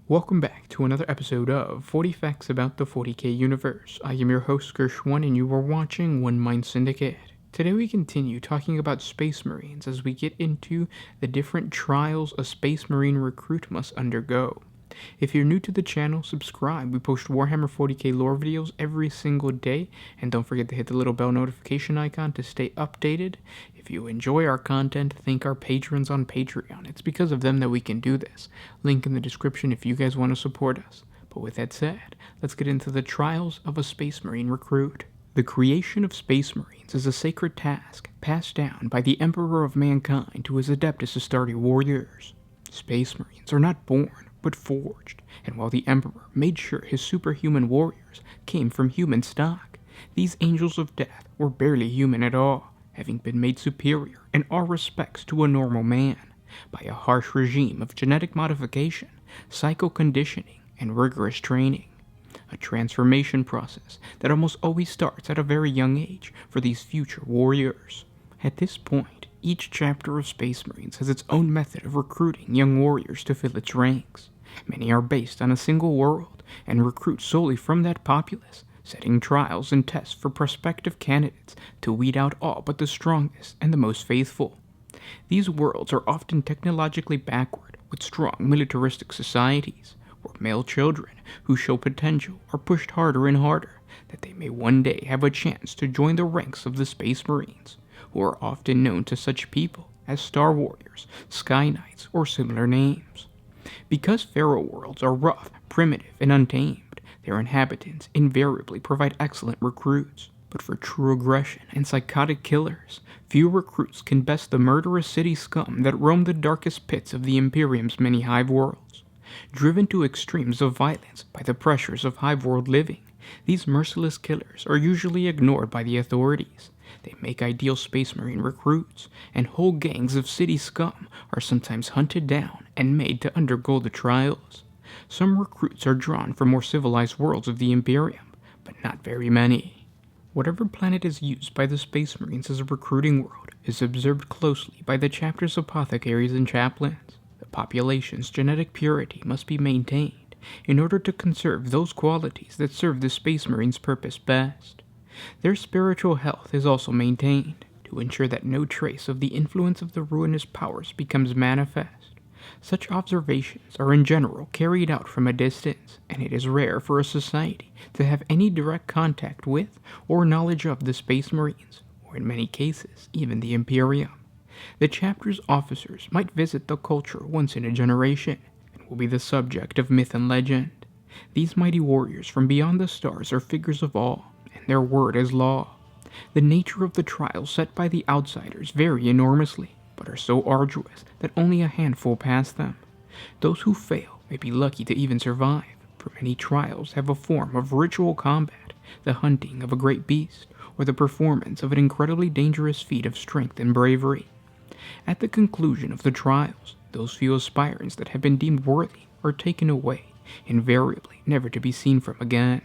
Welcome back to another episode of 40 Facts About the 40K Universe. I am your host, Gershwin, and you are watching OneMindSyndicate. Today we continue talking about Space Marines as we get into the different trials a Space Marine recruit must undergo. If you're new to the channel, subscribe. We post Warhammer 40K lore videos every single day, and don't forget to hit the little bell notification icon to stay updated. If you enjoy our content, thank our patrons on Patreon. It's because of them that we can do this. Link in the description if you guys want to support us. But with that said, let's get into the trials of a Space Marine recruit. The creation of Space Marines is a sacred task passed down by the Emperor of Mankind to his Adeptus Astartes warriors. Space Marines are not born, but forged, and while the Emperor made sure his superhuman warriors came from human stock, these angels of death were barely human at all, having been made superior in all respects to a normal man by a harsh regime of genetic modification, psycho-conditioning, and rigorous training. A transformation process that almost always starts at a very young age for these future warriors. At this point, each chapter of Space Marines has its own method of recruiting young warriors to fill its ranks. Many are based on a single world and recruit solely from that populace, setting trials and tests for prospective candidates to weed out all but the strongest and the most faithful. These worlds are often technologically backward, with strong militaristic societies, where male children who show potential are pushed harder and harder, that they may one day have a chance to join the ranks of the Space Marines, who are often known to such people as Star Warriors, Sky Knights, or similar names. Because Pharaoh worlds are rough, primitive, and untamed, their inhabitants invariably provide excellent recruits. But for true aggression and psychotic killers, few recruits can best the murderous city scum that roam the darkest pits of the Imperium's many hive worlds. Driven to extremes of violence by the pressures of hive world living, these merciless killers are usually ignored by the authorities. They make ideal Space Marine recruits, and whole gangs of city scum are sometimes hunted down and made to undergo the trials. Some recruits are drawn from more civilized worlds of the Imperium, but not very many. Whatever planet is used by the Space Marines as a recruiting world is observed closely by the chapter's apothecaries and chaplains. The population's genetic purity must be maintained in order to conserve those qualities that serve the Space Marine's purpose best. Their spiritual health is also maintained to ensure that no trace of the influence of the ruinous powers becomes manifest. Such observations are in general carried out from a distance, and it is rare for a society to have any direct contact with or knowledge of the Space Marines, or in many cases, even the Imperium. The chapter's officers might visit the culture once in a generation, and will be the subject of myth and legend. These mighty warriors from beyond the stars are figures of awe, and their word is law. The nature of the trials set by the outsiders vary enormously, but are so arduous that only a handful pass them. Those who fail may be lucky to even survive, for many trials have a form of ritual combat, the hunting of a great beast, or the performance of an incredibly dangerous feat of strength and bravery. At the conclusion of the trials, those few aspirants that have been deemed worthy are taken away, invariably never to be seen from again.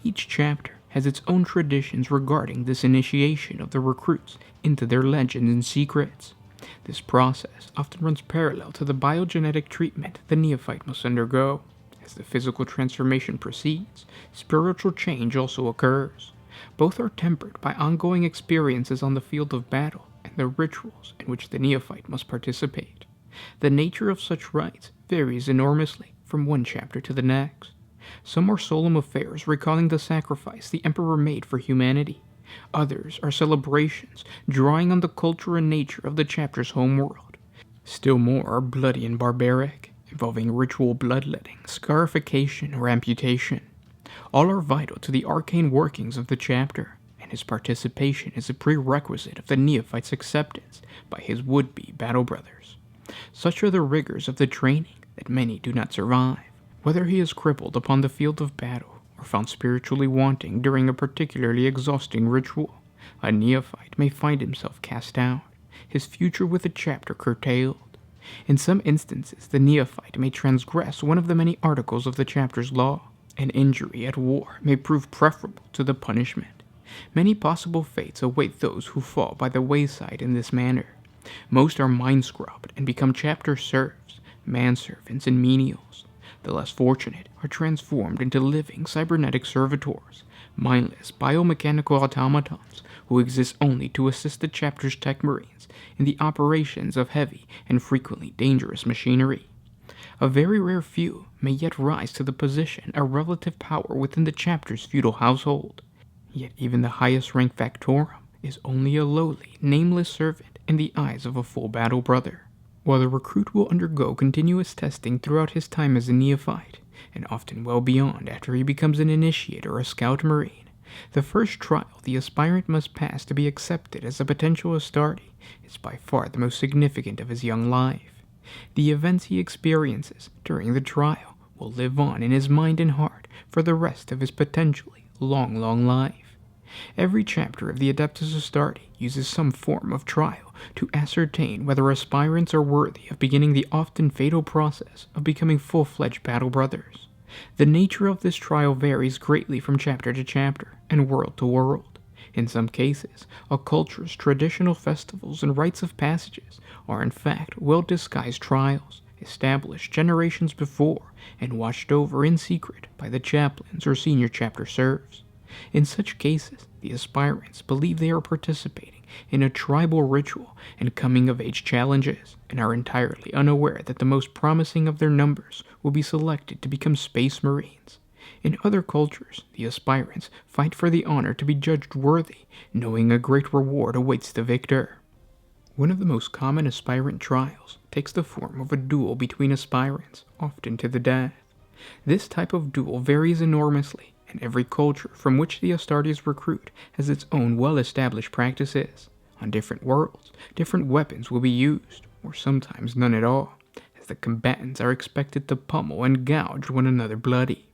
Each chapter has its own traditions regarding this initiation of the recruits into their legends and secrets. This process often runs parallel to the biogenetic treatment the neophyte must undergo. As the physical transformation proceeds, spiritual change also occurs. Both are tempered by ongoing experiences on the field of battle and the rituals in which the neophyte must participate. The nature of such rites varies enormously from one chapter to the next. Some are solemn affairs recalling the sacrifice the Emperor made for humanity. Others are celebrations drawing on the culture and nature of the chapter's homeworld. Still more are bloody and barbaric, involving ritual bloodletting, scarification, or amputation. All are vital to the arcane workings of the chapter, and his participation is a prerequisite of the neophyte's acceptance by his would-be battle brothers. Such are the rigors of the training that many do not survive. Whether he is crippled upon the field of battle, or found spiritually wanting during a particularly exhausting ritual, a neophyte may find himself cast out, his future with the chapter curtailed. In some instances, the neophyte may transgress one of the many articles of the chapter's law. An injury at war may prove preferable to the punishment. Many possible fates await those who fall by the wayside in this manner. Most are mind-scrubbed and become chapter serfs, manservants, and menials. The less fortunate are transformed into living cybernetic servitors, mindless biomechanical automatons who exist only to assist the chapter's tech marines in the operations of heavy and frequently dangerous machinery. A very rare few may yet rise to the position of relative power within the chapter's feudal household. Yet even the highest rank Factorum is only a lowly, nameless servant in the eyes of a full battle brother. While the recruit will undergo continuous testing throughout his time as a neophyte, and often well beyond after he becomes an initiate or a scout marine, the first trial the aspirant must pass to be accepted as a potential Astarte is by far the most significant of his young life. The events he experiences during the trial will live on in his mind and heart for the rest of his potentially long life. Every chapter of the Adeptus Astarte uses some form of trial to ascertain whether aspirants are worthy of beginning the often fatal process of becoming full-fledged battle brothers. The nature of this trial varies greatly from chapter to chapter and world to world. In some cases, a culture's traditional festivals and rites of passages are in fact well-disguised trials, established generations before and watched over in secret by the chaplains or senior chapter serfs. In such cases, the aspirants believe they are participating in a tribal ritual and coming-of-age challenges, and are entirely unaware that the most promising of their numbers will be selected to become Space Marines. In other cultures, the aspirants fight for the honor to be judged worthy, knowing a great reward awaits the victor. One of the most common aspirant trials takes the form of a duel between aspirants, often to the death. This type of duel varies enormously, and every culture from which the Astartes recruit has its own well-established practices. On different worlds, different weapons will be used, or sometimes none at all, as the combatants are expected to pummel and gouge one another bloody.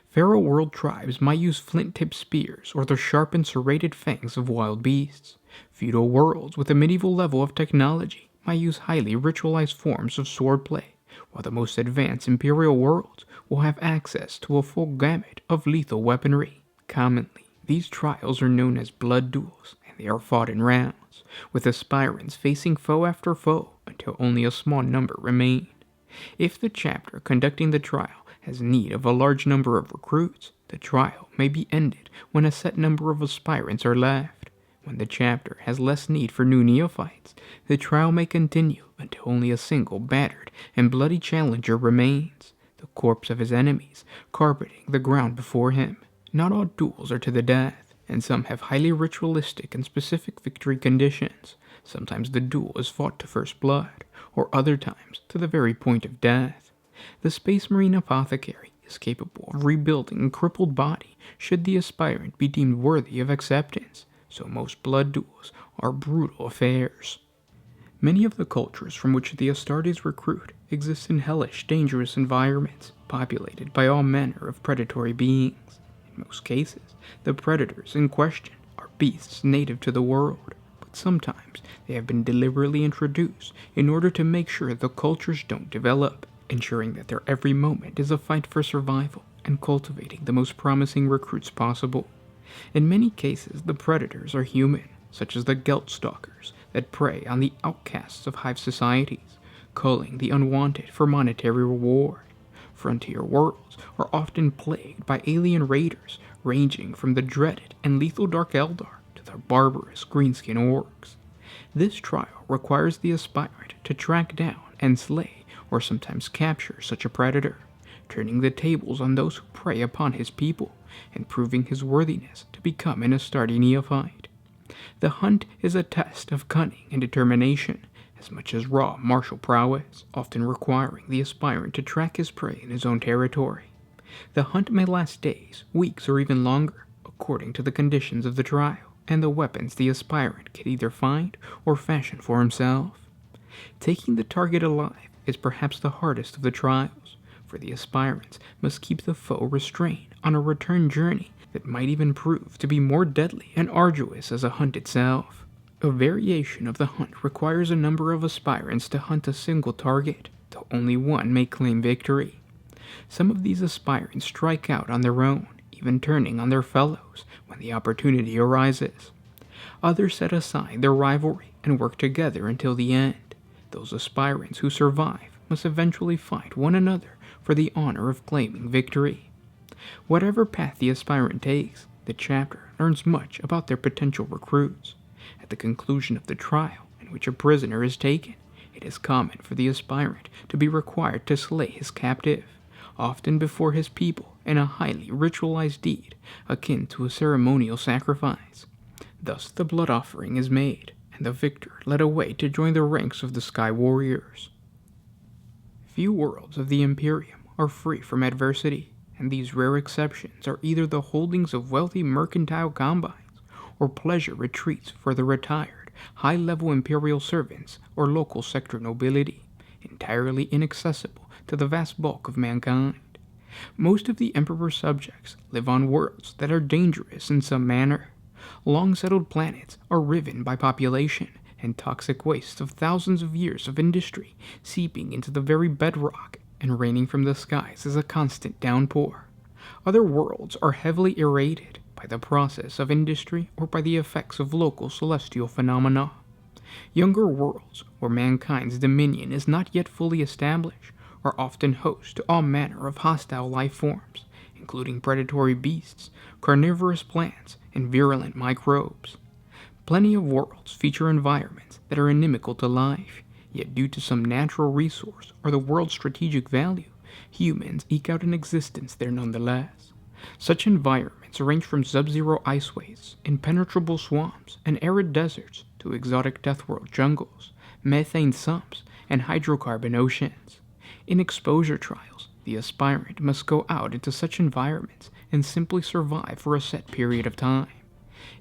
Feral world tribes might use flint-tipped spears or the sharp and serrated fangs of wild beasts. Feudal worlds with a medieval level of technology might use highly ritualized forms of swordplay, while the most advanced imperial worlds will have access to a full gamut of lethal weaponry. Commonly, these trials are known as blood duels, and they are fought in rounds, with aspirants facing foe after foe until only a small number remain. If the chapter conducting the trial has need of a large number of recruits, the trial may be ended when a set number of aspirants are left. When the chapter has less need for new neophytes, the trial may continue until only a single battered and bloody challenger remains, the corpse of his enemies carpeting the ground before him. Not all duels are to the death, and some have highly ritualistic and specific victory conditions. Sometimes the duel is fought to first blood, or other times to the very point of death. The Space Marine Apothecary is capable of rebuilding a crippled body should the aspirant be deemed worthy of acceptance, so most blood duels are brutal affairs. Many of the cultures from which the Astartes recruit exist in hellish, dangerous environments, populated by all manner of predatory beings. In most cases, the predators in question are beasts native to the world, but sometimes they have been deliberately introduced in order to make sure the cultures don't develop, ensuring that their every moment is a fight for survival and cultivating the most promising recruits possible. In many cases, the predators are human, such as the Geltstalkers that prey on the outcasts of hive societies, culling the unwanted for monetary reward. Frontier worlds are often plagued by alien raiders, ranging from the dreaded and lethal Dark Eldar to the barbarous greenskin orcs. This trial requires the aspirant to track down and slay, or sometimes capture such a predator, turning the tables on those who prey upon his people, and proving his worthiness to become an Astarte neophyte. The hunt is a test of cunning and determination, as much as raw martial prowess, often requiring the aspirant to track his prey in his own territory. The hunt may last days, weeks, or even longer, according to the conditions of the trial, and the weapons the aspirant can either find or fashion for himself. Taking the target alive is perhaps the hardest of the trials, for the aspirants must keep the foe restrained on a return journey that might even prove to be more deadly and arduous as a hunt itself. A variation of the hunt requires a number of aspirants to hunt a single target, though only one may claim victory. Some of these aspirants strike out on their own, even turning on their fellows when the opportunity arises. Others set aside their rivalry and work together until the end. Those aspirants who survive must eventually fight one another for the honor of claiming victory. Whatever path the aspirant takes, the chapter learns much about their potential recruits. At the conclusion of the trial in which a prisoner is taken, it is common for the aspirant to be required to slay his captive, often before his people, in a highly ritualized deed akin to a ceremonial sacrifice. Thus the blood offering is made, and the victor led away to join the ranks of the Sky Warriors. Few worlds of the Imperium are free from adversity, and these rare exceptions are either the holdings of wealthy mercantile combines or pleasure retreats for the retired, high-level Imperial servants or local sector nobility, entirely inaccessible to the vast bulk of mankind. Most of the Emperor's subjects live on worlds that are dangerous in some manner. Long-settled planets are riven by population and toxic wastes of thousands of years of industry seeping into the very bedrock and raining from the skies as a constant downpour. Other worlds are heavily irradiated by the process of industry or by the effects of local celestial phenomena. Younger worlds, where mankind's dominion is not yet fully established, are often host to all manner of hostile life forms, including predatory beasts, carnivorous plants, and virulent microbes. Plenty of worlds feature environments that are inimical to life, yet due to some natural resource or the world's strategic value, humans eke out an existence there nonetheless. Such environments range from sub-zero ice wastes, impenetrable swamps, and arid deserts to exotic deathworld jungles, methane sumps, and hydrocarbon oceans. In exposure trials, the aspirant must go out into such environments and simply survive for a set period of time.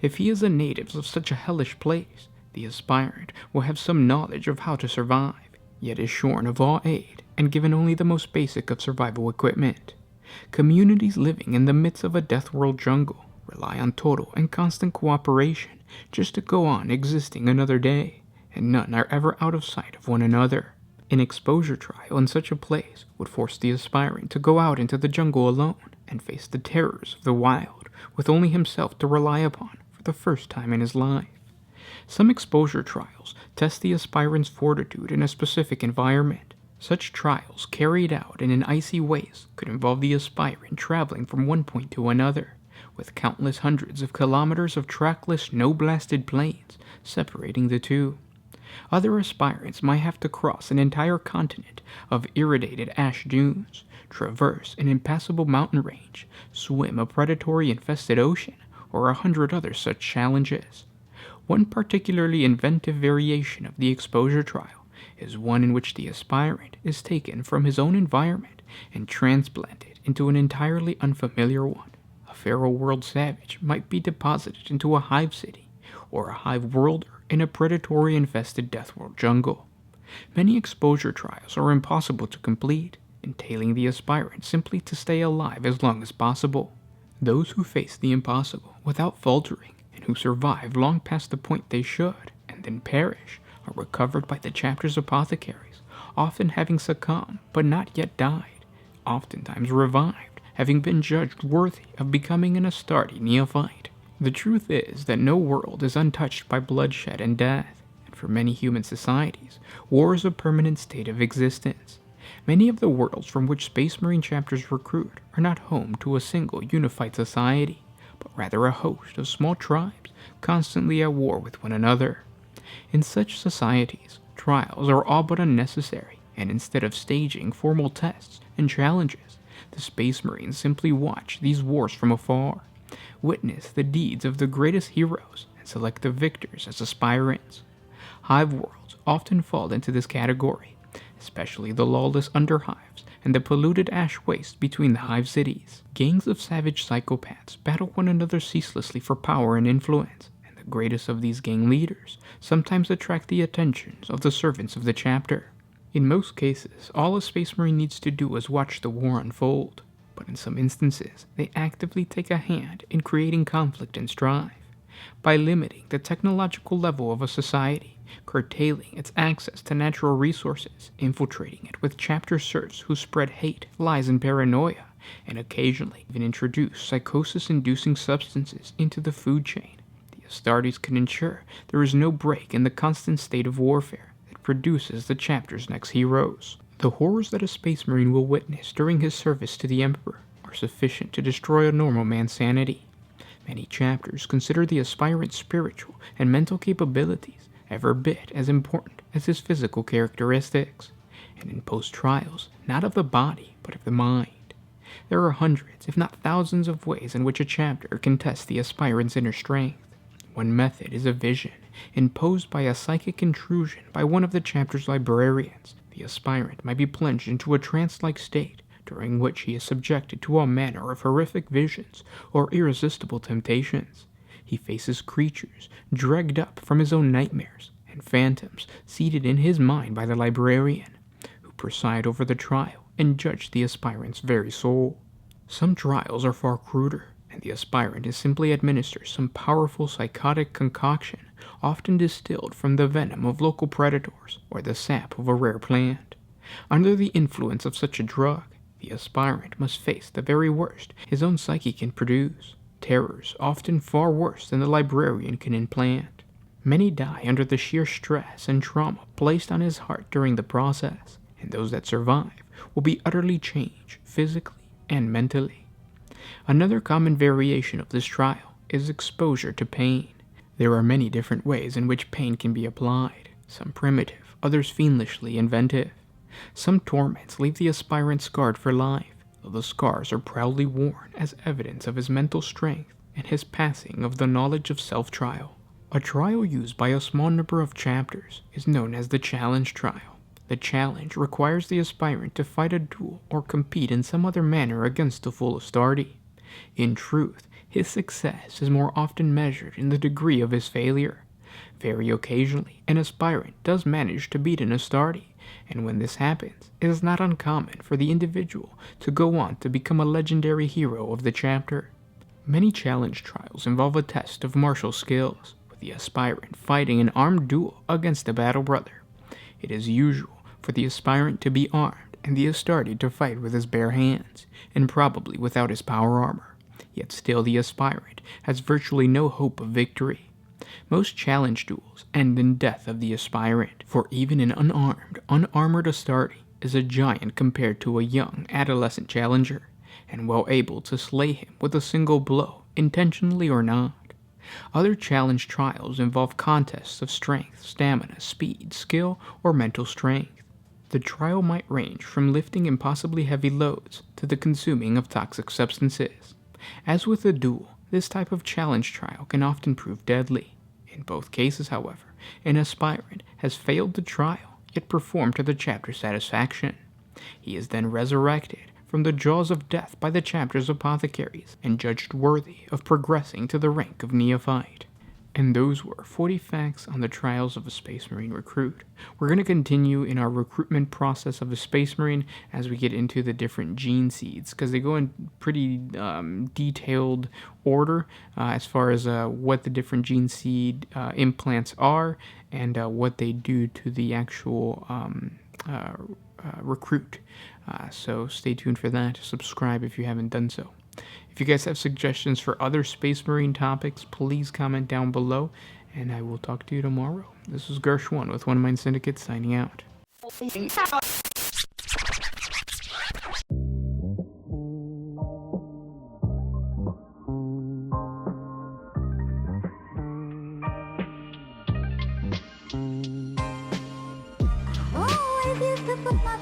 If he is a native of such a hellish place, the aspirant will have some knowledge of how to survive, yet is shorn of all aid and given only the most basic of survival equipment. Communities living in the midst of a deathworld jungle rely on total and constant cooperation just to go on existing another day, and none are ever out of sight of one another. An exposure trial in such a place would force the aspirant to go out into the jungle alone and face the terrors of the wild, with only himself to rely upon for the first time in his life. Some exposure trials test the aspirant's fortitude in a specific environment. Such trials carried out in an icy waste could involve the aspirant traveling from one point to another, with countless hundreds of kilometers of trackless, snow-blasted plains separating the two. Other aspirants might have to cross an entire continent of irradiated ash dunes, traverse an impassable mountain range, swim a predatory-infested ocean, or 100 other such challenges. One particularly inventive variation of the exposure trial is one in which the aspirant is taken from his own environment and transplanted into an entirely unfamiliar one. A feral world savage might be deposited into a hive city, or a hive worlder in a predatory-infested deathworld jungle. Many exposure trials are impossible to complete, entailing the aspirant simply to stay alive as long as possible. Those who face the impossible without faltering, and who survive long past the point they should, and then perish, are recovered by the chapter's apothecaries, often having succumbed but not yet died, oftentimes revived, having been judged worthy of becoming an Astartes neophyte. The truth is that no world is untouched by bloodshed and death, and for many human societies, war is a permanent state of existence. Many of the worlds from which Space Marine chapters recruit are not home to a single unified society, but rather a host of small tribes constantly at war with one another. In such societies, trials are all but unnecessary, and instead of staging formal tests and challenges, the Space Marines simply watch these wars from afar, witness the deeds of the greatest heroes, and select the victors as aspirants. Hive worlds often fall into this category, especially the lawless underhives and the polluted ash waste between the hive cities. Gangs of savage psychopaths battle one another ceaselessly for power and influence, and the greatest of these gang leaders sometimes attract the attentions of the servants of the chapter. In most cases, all a Space Marine needs to do is watch the war unfold, but in some instances, they actively take a hand in creating conflict and strife. By limiting the technological level of a society, curtailing its access to natural resources, infiltrating it with chapter serfs who spread hate, lies, and paranoia, and occasionally even introduce psychosis-inducing substances into the food chain, the Astartes can ensure there is no break in the constant state of warfare that produces the chapter's next heroes. The horrors that a Space Marine will witness during his service to the Emperor are sufficient to destroy a normal man's sanity. Many chapters consider the aspirant's spiritual and mental capabilities every bit as important as his physical characteristics, and impose trials not of the body but of the mind. There are hundreds, if not thousands, of ways in which a chapter can test the aspirant's inner strength. One method is a vision imposed by a psychic intrusion by one of the chapter's librarians. The aspirant might be plunged into a trance-like state during which he is subjected to all manner of horrific visions or irresistible temptations. He faces creatures dragged up from his own nightmares and phantoms seated in his mind by the librarian, who preside over the trial and judge the aspirant's very soul. Some trials are far cruder, and the aspirant is simply administered some powerful psychotic concoction, often distilled from the venom of local predators or the sap of a rare plant. Under the influence of such a drug, the aspirant must face the very worst his own psyche can produce, terrors often far worse than the librarian can implant. Many die under the sheer stress and trauma placed on his heart during the process, and those that survive will be utterly changed physically and mentally. Another common variation of this trial is exposure to pain. There are many different ways in which pain can be applied, some primitive, others fiendishly inventive. Some torments leave the aspirant scarred for life, though the scars are proudly worn as evidence of his mental strength and his passing of the knowledge of self-trial. A trial used by a small number of chapters is known as the challenge trial. The challenge requires the aspirant to fight a duel or compete in some other manner against the full Astarte. In truth, his success is more often measured in the degree of his failure. Very occasionally, an aspirant does manage to beat an Astarte, and when this happens, it is not uncommon for the individual to go on to become a legendary hero of the chapter. Many challenge trials involve a test of martial skills, with the aspirant fighting an armed duel against a battle brother. It is usual for the aspirant to be armed and the Astarte to fight with his bare hands, and probably without his power armor. Yet still the aspirant has virtually no hope of victory. Most challenge duels end in death of the aspirant, for even an unarmored Astarte is a giant compared to a young, adolescent challenger, and well able to slay him with a single blow, intentionally or not. Other challenge trials involve contests of strength, stamina, speed, skill, or mental strength. The trial might range from lifting impossibly heavy loads to the consuming of toxic substances. As with a duel, this type of challenge trial can often prove deadly. In both cases, however, an aspirant has failed the trial, yet performed to the chapter's satisfaction. He is then resurrected from the jaws of death by the chapter's apothecaries and judged worthy of progressing to the rank of neophyte. And those were 40 facts on the trials of a Space Marine recruit. We're going to continue in our recruitment process of a Space Marine as we get into the different gene seeds, because they go in pretty detailed order as far as what the different gene seed implants are and what they do to the actual recruit. So stay tuned for that. Subscribe if you haven't done so. If you guys have suggestions for other Space Marine topics, please comment down below, and I will talk to you tomorrow. This is Gersh1 with OneMindSyndicate signing out. Oh, I used to put my